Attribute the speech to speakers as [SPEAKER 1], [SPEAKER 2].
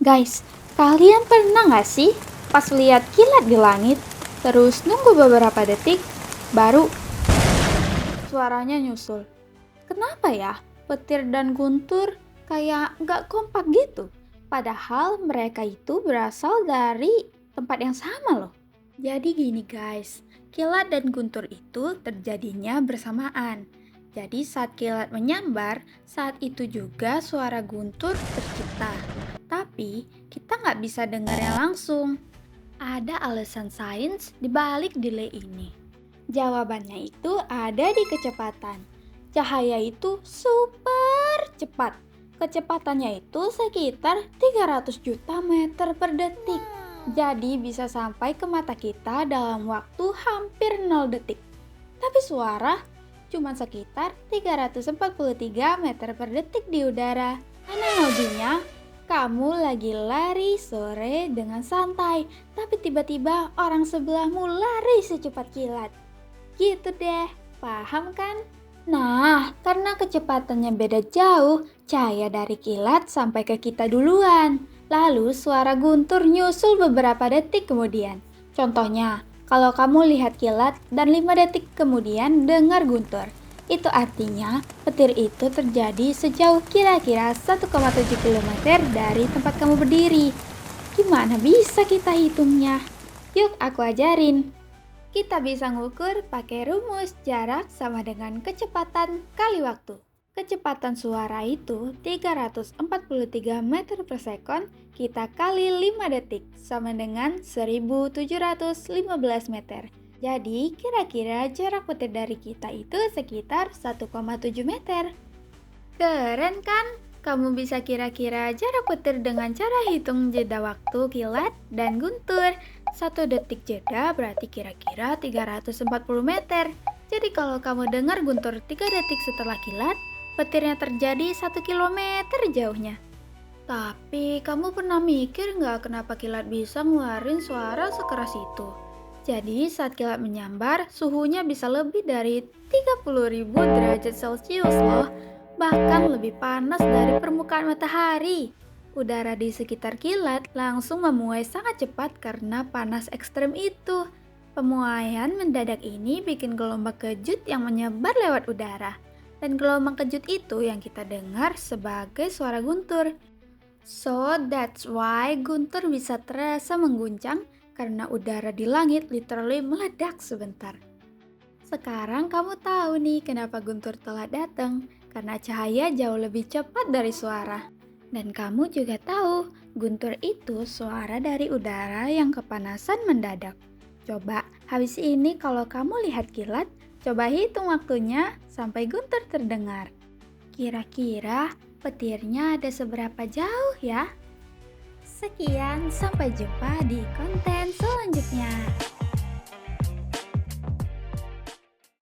[SPEAKER 1] Guys, kalian pernah nggak sih pas lihat kilat di langit, terus nunggu beberapa detik, baru suaranya nyusul? Kenapa ya petir dan guntur kayak nggak kompak gitu? Padahal mereka itu berasal dari tempat yang sama loh. Jadi gini guys, kilat dan guntur itu terjadinya bersamaan. Jadi saat kilat menyambar, saat itu juga suara guntur tercipta. Tapi kita nggak bisa dengarnya langsung. Ada alasan sains di balik delay ini. Jawabannya itu ada di kecepatan. Cahaya itu super cepat. Kecepatannya itu sekitar 300 juta meter per detik. Jadi bisa sampai ke mata kita dalam waktu hampir 0 detik. Tapi suara cuma sekitar 343 meter per detik di udara. Analoginya, kamu lagi lari sore dengan santai, tapi tiba-tiba orang sebelahmu lari secepat kilat. Gitu deh, paham kan? Nah, karena kecepatannya beda jauh, cahaya dari kilat sampai ke kita duluan. Lalu suara guntur nyusul beberapa detik kemudian. Contohnya, kalau kamu lihat kilat dan 5 detik kemudian dengar guntur. Itu artinya petir itu terjadi sejauh kira-kira 1,7 km dari tempat kamu berdiri. Gimana bisa kita hitungnya? Yuk aku ajarin. Kita bisa ngukur pakai rumus jarak sama dengan kecepatan kali waktu. Kecepatan suara itu 343 meter per sekon, kita kali 5 detik sama dengan 1715 meter. Jadi kira-kira jarak petir dari kita itu sekitar 1,7 meter. Keren kan? Kamu bisa kira-kira jarak petir dengan cara hitung jeda waktu kilat dan guntur. 1 detik jeda berarti kira-kira 340 meter. Jadi kalau kamu dengar guntur 3 detik setelah kilat, petirnya terjadi 1 kilometer jauhnya. Tapi kamu pernah mikir nggak kenapa kilat bisa ngeluarin suara sekeras itu? Jadi saat kilat menyambar, suhunya bisa lebih dari 30.000 derajat Celcius loh. Bahkan lebih panas dari permukaan matahari. Udara di sekitar kilat langsung memuai sangat cepat karena panas ekstrem itu. Pemuaian mendadak ini bikin gelombang kejut yang menyebar lewat udara. Dan gelombang kejut itu yang kita dengar sebagai suara guntur. So that's why guntur bisa terasa mengguncang karena udara di langit literally meledak sebentar. Sekarang kamu tahu nih kenapa guntur telat datang. Karena cahaya jauh lebih cepat dari suara. Dan kamu juga tahu, guntur itu suara dari udara yang kepanasan mendadak. Coba, habis ini kalau kamu lihat kilat, coba hitung waktunya sampai guntur terdengar. Kira-kira petirnya ada seberapa jauh ya? Sekian, sampai jumpa di konten selanjutnya.